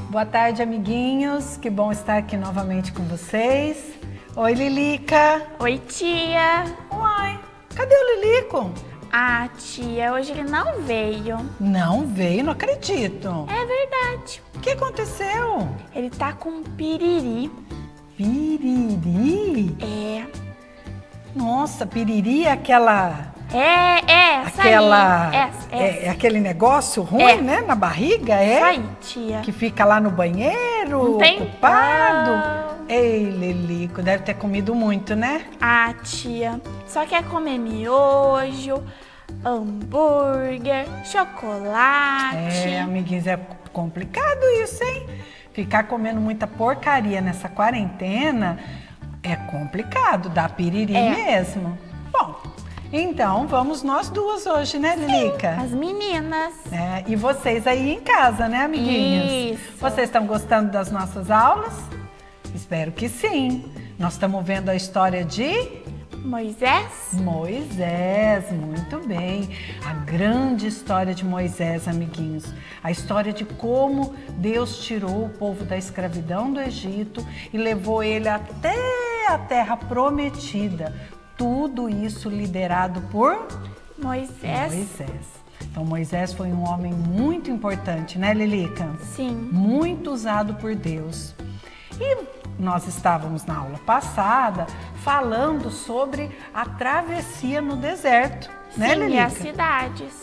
Boa tarde, amiguinhos. Que bom estar aqui novamente com vocês. Oi, Lilica. Oi, tia. Uai, cadê o Lilico? Ah, tia, hoje ele não veio. Não veio? Não acredito. É verdade. O que aconteceu? Ele tá com piriri. Piriri? É. Nossa, piriri é aquela... essa aquela... aí. É aquele negócio ruim, É. né? Na barriga, é? Isso aí, tia. Que fica lá no banheiro, Um tempão. ocupado. Ei, Lilico, deve ter comido muito, né? Ah, tia, só quer comer miojo, hambúrguer, chocolate. Amiguinhos, é complicado isso, hein? Ficar comendo muita porcaria nessa quarentena é complicado, dá piriri mesmo. Bom, então vamos nós duas hoje, né, Lilica? As meninas. E vocês aí em casa, né, amiguinhos? Isso. Vocês estão gostando das nossas aulas? Espero que sim. Nós estamos vendo a história de... Moisés? Moisés, muito bem. A grande história de Moisés, amiguinhos. A história de como Deus tirou o povo da escravidão do Egito e levou ele até a terra prometida. Tudo isso liderado por Moisés. Então Moisés foi um homem muito importante, né, Lilica? Sim. Muito usado por Deus. E nós estávamos na aula passada falando sobre a travessia no deserto, né, Sim, Lilica? e as cidades.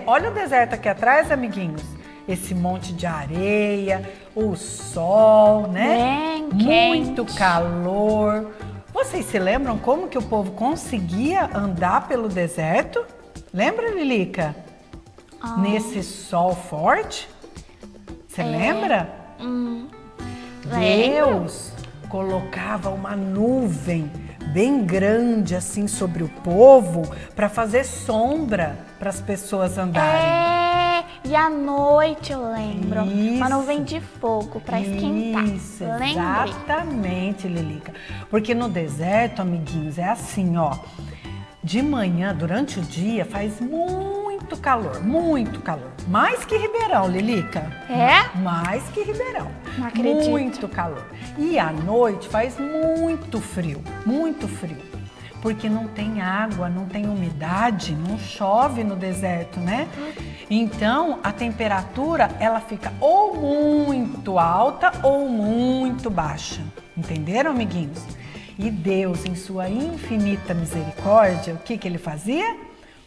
Olha o deserto aqui atrás, amiguinhos. Esse monte de areia, o sol, né? Bem muito quente. calor. Vocês se lembram como que o povo conseguia andar pelo deserto? Lembra, Lilica? Nesse sol forte? Você lembra? Deus colocava uma nuvem bem grande assim sobre o povo para fazer sombra para as pessoas andarem. E à noite eu lembro. Isso. Uma nuvem de fogo para esquentar. Isso, Lembrei. exatamente, Lilica. Porque no deserto, amiguinhos, é assim, ó. De manhã, durante o dia, faz muito calor, muito calor. Mais que Ribeirão, Lilica. É? Mais que Ribeirão. Não acredito. Muito calor. E à noite faz muito frio, porque não tem água, não tem umidade, não chove no deserto, né? Então, a temperatura, ela fica ou muito alta ou muito baixa. Entenderam, amiguinhos? E Deus, em sua infinita misericórdia, o que ele fazia?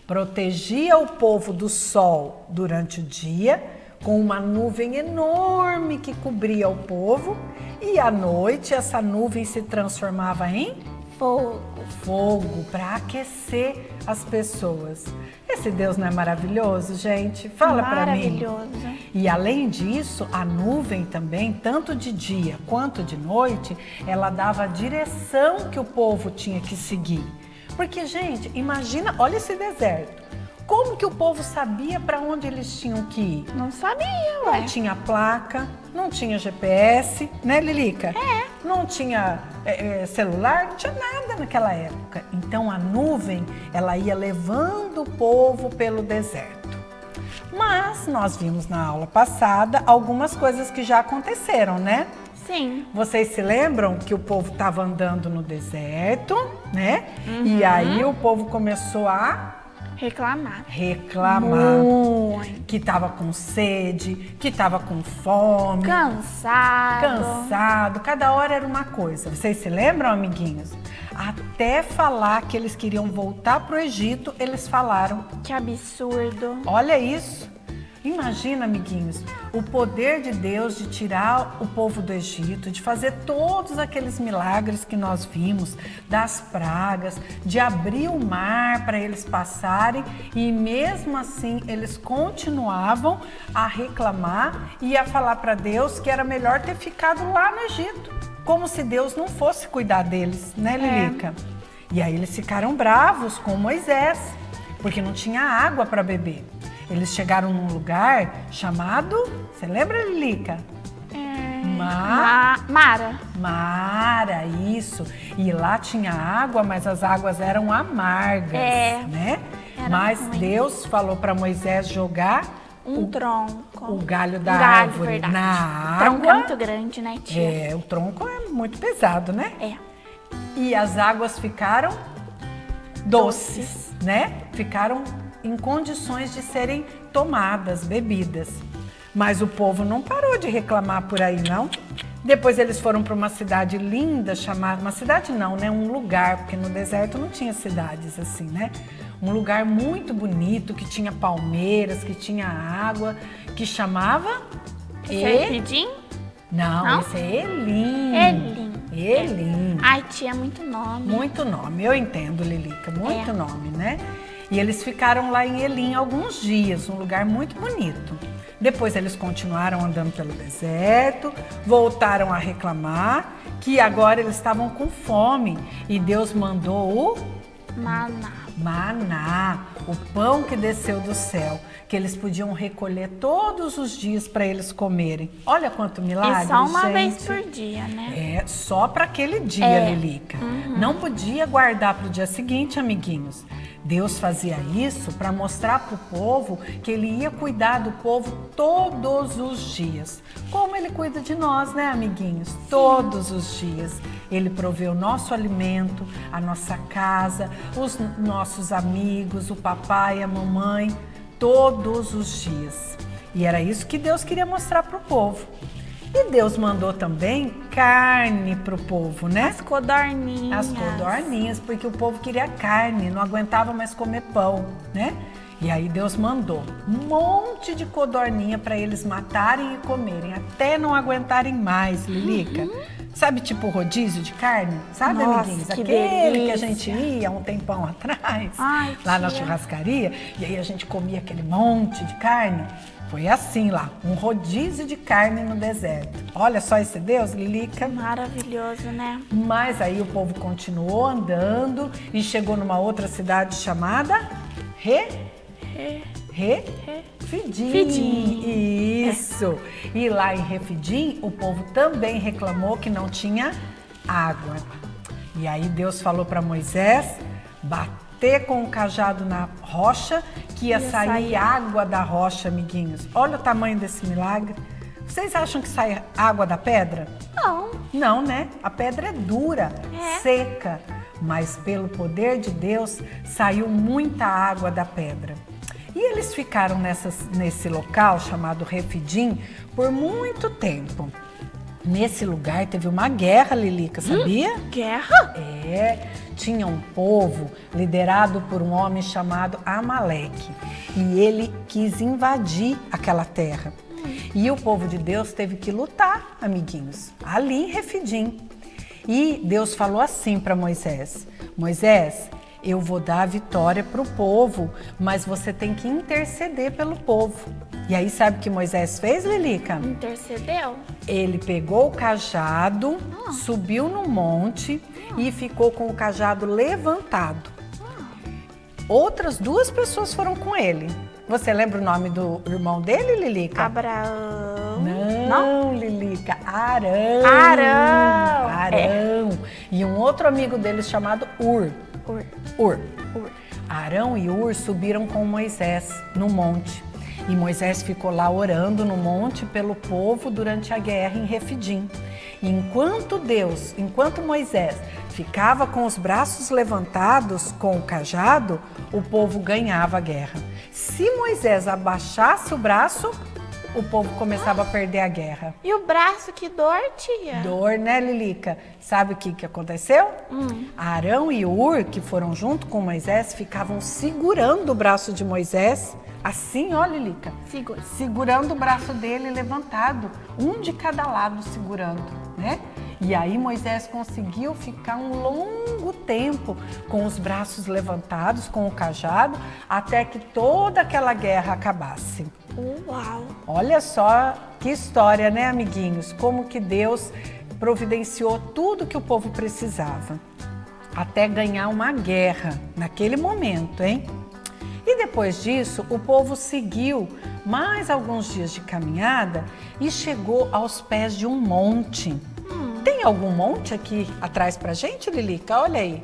Protegia o povo do sol durante o dia, com uma nuvem enorme que cobria o povo, e à noite essa nuvem se transformava em fogo para aquecer as pessoas. Esse Deus não é maravilhoso, gente? Fala para mim. Maravilhoso. E além disso, a nuvem também, tanto de dia quanto de noite, ela dava a direção que o povo tinha que seguir. Porque, gente, imagina, olha esse deserto. Como que o povo sabia para onde eles tinham que ir? Não sabia, ué. Não tinha placa, não tinha GPS, né, Lilica? Não tinha celular, não tinha nada naquela época. Então a nuvem, ela ia levando o povo pelo deserto. Mas nós vimos na aula passada algumas coisas que já aconteceram, né? Sim. Vocês se lembram que o povo estava andando no deserto, né? E aí o povo começou a Reclamar. reclamar que estava com sede, que estava com fome, cansado. Cada hora era uma coisa. Vocês se lembram, amiguinhos? Até falar que eles queriam voltar para o Egito, eles falaram. Que absurdo. Olha isso. Imagina, amiguinhos, o poder de Deus de tirar o povo do Egito, de fazer todos aqueles milagres que nós vimos, das pragas, de abrir o mar para eles passarem, e mesmo assim eles continuavam a reclamar e a falar para Deus que era melhor ter ficado lá no Egito, como se Deus não fosse cuidar deles, né, Lilica? E aí eles ficaram bravos com Moisés, porque não tinha água para beber. Eles chegaram num lugar chamado, você lembra, Lilica? Mara, isso. E lá tinha água, mas as águas eram amargas, né? Mas ruim. Deus falou para Moisés jogar Um tronco. O galho da Um galho, árvore verdade. na O tronco é água. muito grande, né, tia? É, o tronco é muito pesado, né? É. E as águas ficaram doces, né? Ficaram em condições de serem tomadas, bebidas. Mas o povo não parou de reclamar por aí, não. Depois eles foram para uma cidade linda chamada... Uma cidade não, né? Um lugar, porque no deserto não tinha cidades assim, né? Um lugar muito bonito, que tinha palmeiras, que tinha água, que chamava... Serpidim? Não, esse é Elim. Elim. Elim. Ai, tia, muito nome. Muito nome, eu entendo, Lilica, muito nome, né? E eles ficaram lá em Elim alguns dias, um lugar muito bonito. Depois eles continuaram andando pelo deserto, voltaram a reclamar que agora eles estavam com fome e Deus mandou o maná, o pão que desceu do céu, que eles podiam recolher todos os dias para eles comerem. Olha quanto milagre, E só uma gente. vez por dia, né? É, só para aquele dia, Lilica. Não podia guardar para o dia seguinte, amiguinhos. Deus fazia isso para mostrar para o povo que ele ia cuidar do povo todos os dias. Como ele cuida de nós, né, amiguinhos? Sim. Todos os dias. Ele provê o nosso alimento, a nossa casa, os nossos amigos, o papai, a mamãe, todos os dias. E era isso que Deus queria mostrar para o povo. E Deus mandou também carne para o povo, né? As codorninhas. As codorninhas, porque o povo queria carne, não aguentava mais comer pão, né? E aí Deus mandou um monte de codorninha para eles matarem e comerem, até não aguentarem mais, Lilica. Sabe, tipo rodízio de carne? Sabe, nossa, amiguinhos? que Aquele delícia. que a gente ia um tempão atrás, Ai, lá na tia. churrascaria, e aí a gente comia aquele monte de carne. Foi assim lá, um rodízio de carne no deserto. Olha só esse Deus, Lilica. Maravilhoso, né? Mas aí o povo continuou andando e chegou numa outra cidade chamada Refidim. Fidim. Isso. E lá em Refidim, o povo também reclamou que não tinha água. E aí Deus falou para Moisés bater com o cajado na rocha, que ia sair água da rocha, amiguinhos. Olha o tamanho desse milagre. Vocês acham que sai água da pedra? Não. Não, né? A pedra é dura, seca. Mas pelo poder de Deus, saiu muita água da pedra. E eles ficaram nesse local chamado Refidim por muito tempo. Nesse lugar teve uma guerra, Lilica, sabia? Guerra? É, tinha um povo liderado por um homem chamado Amaleque. E ele quis invadir aquela terra. E o povo de Deus teve que lutar, amiguinhos, ali em Refidim. E Deus falou assim para Moisés: Moisés, eu vou dar a vitória para o povo, mas você tem que interceder pelo povo. E aí sabe o que Moisés fez, Lilica? Intercedeu? Ele pegou o cajado, subiu no monte e ficou com o cajado levantado. Outras duas pessoas foram com ele. Você lembra o nome do irmão dele, Lilica? Abraão. Não, Lilica, Arão. Arão. Arão. E um outro amigo dele chamado Ur. Arão e Ur subiram com Moisés no monte. E Moisés ficou lá orando no monte pelo povo durante a guerra em Refidim. E enquanto Moisés ficava com os braços levantados com o cajado, o povo ganhava a guerra. Se Moisés abaixasse o braço, o povo começava a perder a guerra. E o braço, que dor, tia? Dor, né, Lilica? Sabe o que aconteceu? Arão e Ur, que foram junto com Moisés, ficavam segurando o braço de Moisés, assim, ó, Lilica. Segurando o braço dele levantado, um de cada lado segurando, né? E aí Moisés conseguiu ficar um longo tempo com os braços levantados, com o cajado, até que toda aquela guerra acabasse. Uau! Olha só que história, né, amiguinhos? Como que Deus providenciou tudo que o povo precisava, até ganhar uma guerra naquele momento, hein? E depois disso, o povo seguiu mais alguns dias de caminhada e chegou aos pés de um monte. Tem algum monte aqui atrás pra gente, Lilica? Olha aí.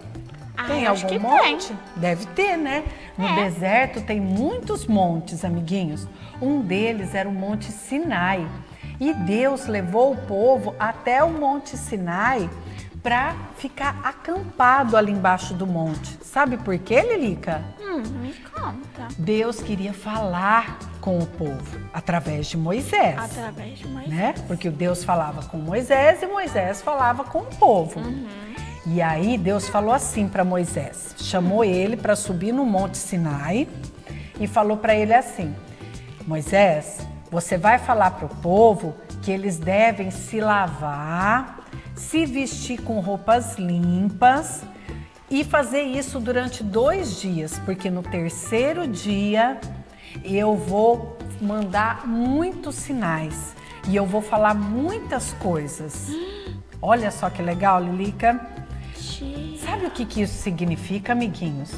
Tem acho algum que monte? tem. Deve ter, né? No deserto tem muitos montes, amiguinhos. Um deles era o Monte Sinai. E Deus levou o povo até o Monte Sinai para ficar acampado ali embaixo do monte. Sabe por quê, Lilica? Me conta. Deus queria falar com o povo através de Moisés. Através de Moisés. Né? Porque o Deus falava com Moisés e Moisés falava com o povo. E aí Deus falou assim para Moisés, chamou ele para subir no Monte Sinai e falou para ele assim: Moisés, você vai falar para o povo que eles devem se lavar, se vestir com roupas limpas e fazer isso durante 2 dias, porque no terceiro dia eu vou mandar muitos sinais e eu vou falar muitas coisas. Olha só que legal, Lilica. Sabe o que isso significa, amiguinhos?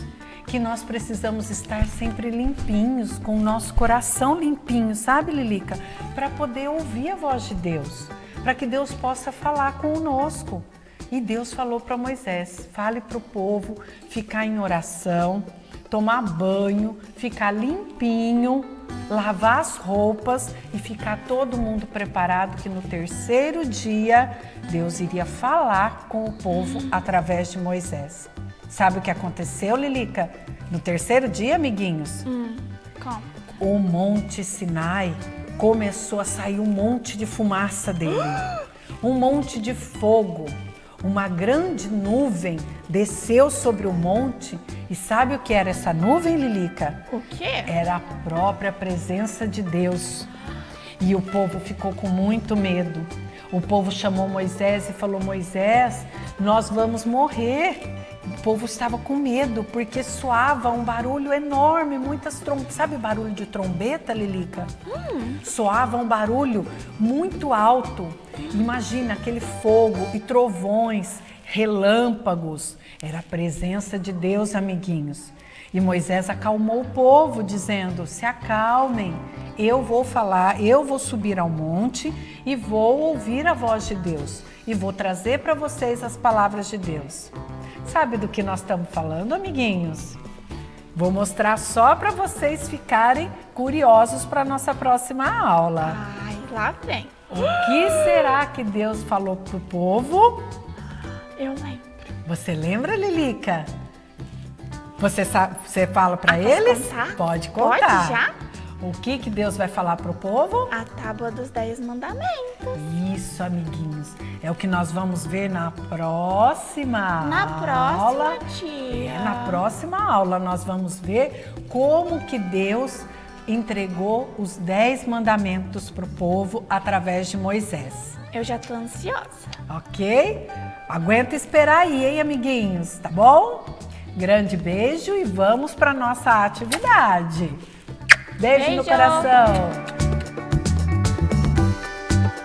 Que nós precisamos estar sempre limpinhos, com o nosso coração limpinho, sabe, Lilica? Para poder ouvir a voz de Deus, para que Deus possa falar conosco. E Deus falou para Moisés, fale para o povo ficar em oração, tomar banho, ficar limpinho, lavar as roupas e ficar todo mundo preparado que no terceiro dia Deus iria falar com o povo através de Moisés. Sabe o que aconteceu, Lilica? No terceiro dia, amiguinhos, Como? o Monte Sinai começou a sair um monte de fumaça dele, um monte de fogo. Uma grande nuvem desceu sobre o monte e sabe o que era essa nuvem, Lilica? O quê? Era a própria presença de Deus. E o povo ficou com muito medo. O povo chamou Moisés e falou: Moisés, nós vamos morrer. O povo estava com medo porque soava um barulho enorme, muitas trombetas. Sabe o barulho de trombeta, Lilica? Soava um barulho muito alto. Imagina aquele fogo e trovões, relâmpagos. Era a presença de Deus, amiguinhos. E Moisés acalmou o povo, dizendo: se acalmem, eu vou falar, eu vou subir ao monte e vou ouvir a voz de Deus. E vou trazer para vocês as palavras de Deus. Sabe do que nós estamos falando, amiguinhos? Vou mostrar só para vocês ficarem curiosos para a nossa próxima aula. Ai, lá vem. O que será que Deus falou para o povo? Eu lembro. Você lembra, Lilica? Você fala para Posso eles? contar? Pode contar. Pode já? O que Deus vai falar para o povo? A Tábua dos 10 Mandamentos. Isso, amiguinhos. É o que nós vamos ver na próxima Na aula. próxima, tia. Na próxima aula nós vamos ver como que Deus entregou os 10 mandamentos para o povo através de Moisés. Eu já tô ansiosa. Ok? Aguenta esperar aí, hein, amiguinhos? Tá bom? Grande beijo e vamos para nossa atividade. Beijo no coração.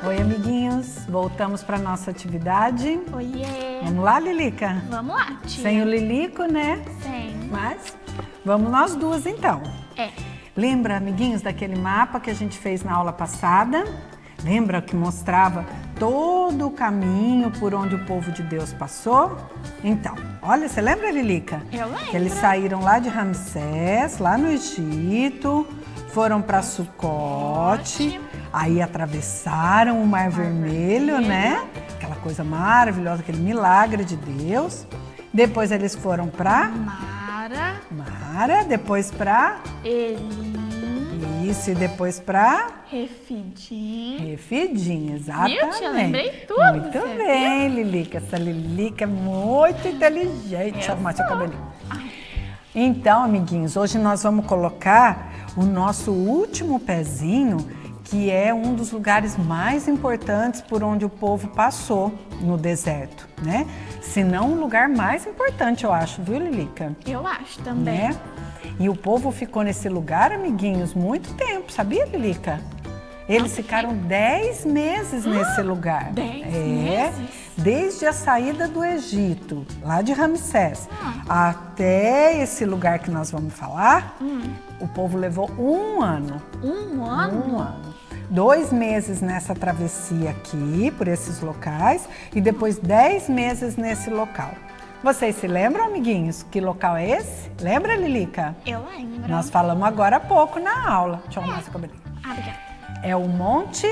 Oi, amiguinhos. Voltamos para nossa atividade. Oiê. Vamos lá, Lilica? Vamos lá, tia. Sem o Lilico, né? Sem. Mas vamos nós duas, então. É. Lembra, amiguinhos, daquele mapa que a gente fez na aula passada? Lembra que mostrava todo o caminho por onde o povo de Deus passou? Então, olha, você lembra, Lilica? Eu lembro. Que eles saíram lá de Ramsés, lá no Egito, foram para Sucote, aí atravessaram o Mar Vermelho, né? Aquela coisa maravilhosa, aquele milagre de Deus. Depois eles foram para Mara, depois para Elim. Isso, e depois para Refidim. Refidim, exatamente. Viu, tia? Lembrei tudo, Muito você bem, Lilica. Essa Lilica é muito inteligente. Deixa eu arrumar seu cabelinho. Então, amiguinhos, hoje nós vamos colocar o nosso último pezinho, que é um dos lugares mais importantes por onde o povo passou no deserto, né? Se não o lugar mais importante, eu acho, viu, Lilica? Eu acho também. Né? E o povo ficou nesse lugar, amiguinhos, muito tempo, sabia, Lilica? Eles ficaram 10 meses nesse lugar. 10 meses? Desde a saída do Egito, lá de Ramsés, até esse lugar que nós vamos falar, o povo levou 1 ano. 1 ano? 1 ano. 2 meses nessa travessia aqui, por esses locais, e depois 10 meses nesse local. Vocês se lembram, amiguinhos, que local é esse? Lembra, Lilica? Eu lembro. Nós falamos agora há pouco na aula. Deixa eu arrumar essa cabelinha. Obrigada. É o Monte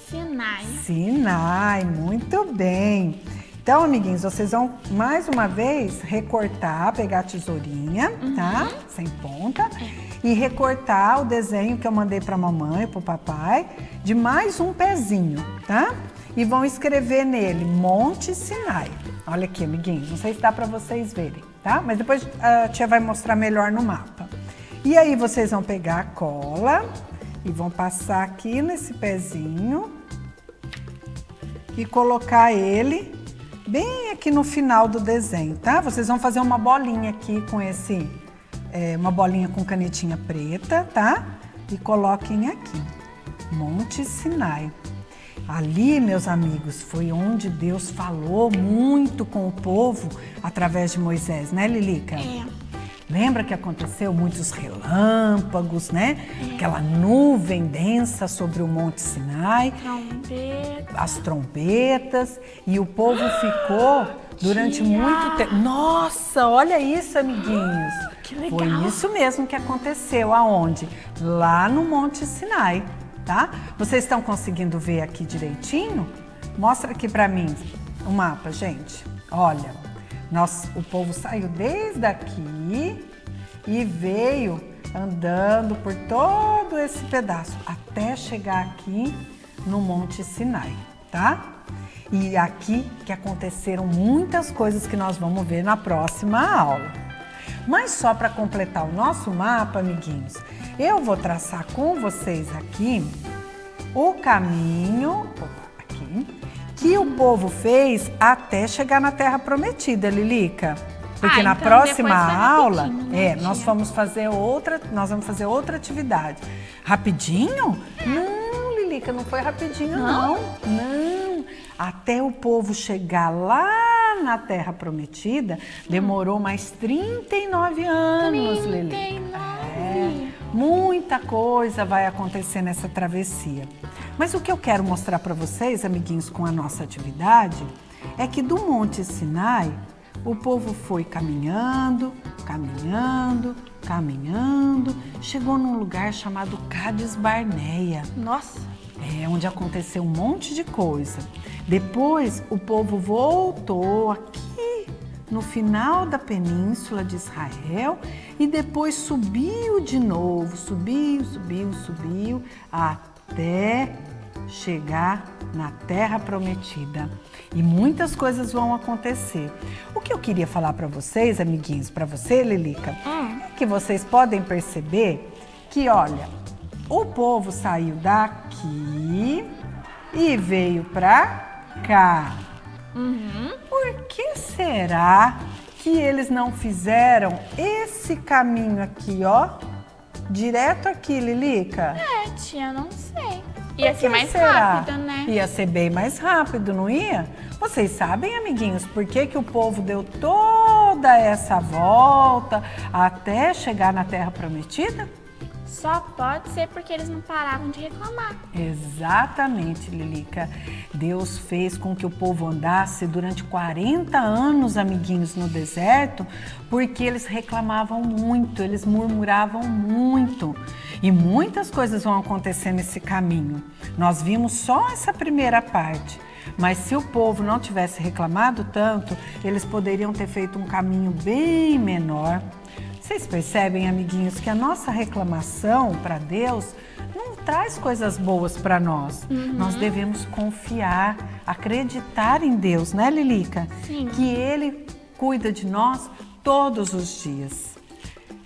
Sinai. Sinai, muito bem. Então, amiguinhos, vocês vão mais uma vez recortar, pegar a tesourinha, tá? Sem ponta. E recortar o desenho que eu mandei pra mamãe e pro papai de mais um pezinho, tá? E vão escrever nele Monte Sinai. Olha aqui, amiguinhos, não sei se dá pra vocês verem, tá? Mas depois a tia vai mostrar melhor no mapa. E aí vocês vão pegar a cola e vão passar aqui nesse pezinho e colocar ele bem aqui no final do desenho, tá? Vocês vão fazer uma bolinha aqui com uma bolinha com canetinha preta, tá? E coloquem aqui, Monte Sinai. Ali, meus amigos, foi onde Deus falou muito com o povo através de Moisés, né, Lilica? Lembra que aconteceu muitos relâmpagos, né? Aquela nuvem densa sobre o Monte Sinai. As trombetas. E o povo ficou durante muito tempo. Nossa, olha isso, amiguinhos. Que legal. Foi isso mesmo que aconteceu. Aonde? Lá no Monte Sinai, tá? Vocês estão conseguindo ver aqui direitinho? Mostra aqui pra mim o mapa, gente. Olha. O povo saiu desde aqui e veio andando por todo esse pedaço até chegar aqui no Monte Sinai, tá? E aqui que aconteceram muitas coisas que nós vamos ver na próxima aula. Mas só para completar o nosso mapa, amiguinhos, eu vou traçar com vocês aqui o caminho, que o povo fez até chegar na Terra Prometida, Lilica. Porque na então próxima depois vai aula, rapidinho, né, nós vamos fazer outra atividade. Rapidinho? Não, Lilica, não foi rapidinho, não. Não. Até o povo chegar lá na Terra Prometida, demorou mais 39 anos, Lilica. Muita coisa vai acontecer nessa travessia. Mas o que eu quero mostrar para vocês, amiguinhos, com a nossa atividade, é que do Monte Sinai, o povo foi caminhando, caminhando, caminhando, chegou num lugar chamado Cádiz Barneia. Nossa! Onde aconteceu um monte de coisa. Depois, o povo voltou aqui no final da península de Israel e depois subiu de novo, subiu, até chegar na Terra Prometida. E muitas coisas vão acontecer. O que eu queria falar para vocês, amiguinhos, para você, Lilica, é que vocês podem perceber que, olha, o povo saiu daqui e veio para cá. Por que será que eles não fizeram esse caminho aqui, ó? Direto aqui, Lilica? Tia, não sei. Ia ser mais será? rápido, né? Ia ser bem mais rápido, não ia? Vocês sabem, amiguinhos, por que que o povo deu toda essa volta até chegar na Terra Prometida? Só pode ser porque eles não paravam de reclamar. Exatamente, Lilica. Deus fez com que o povo andasse durante 40 anos, amiguinhos, no deserto, porque eles reclamavam muito, eles murmuravam muito. E muitas coisas vão acontecer nesse caminho. Nós vimos só essa primeira parte. Mas se o povo não tivesse reclamado tanto, eles poderiam ter feito um caminho bem menor. Vocês percebem, amiguinhos, que a nossa reclamação para Deus não traz coisas boas para nós. Nós devemos confiar, acreditar em Deus, né, Lilica? Sim. Que Ele cuida de nós todos os dias.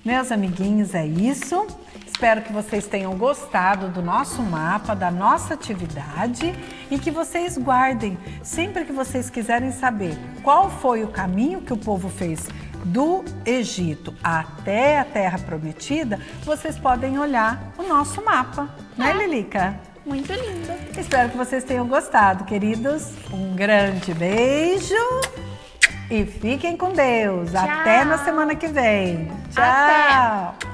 Meus amiguinhos, é isso. Espero que vocês tenham gostado do nosso mapa, da nossa atividade e que vocês guardem sempre que vocês quiserem saber qual foi o caminho que o povo fez do Egito até a Terra Prometida, vocês podem olhar o nosso mapa, né, Lilica? Muito lindo. Espero que vocês tenham gostado, queridos. Um grande beijo e fiquem com Deus. Tchau. Até na semana que vem. Tchau. Até.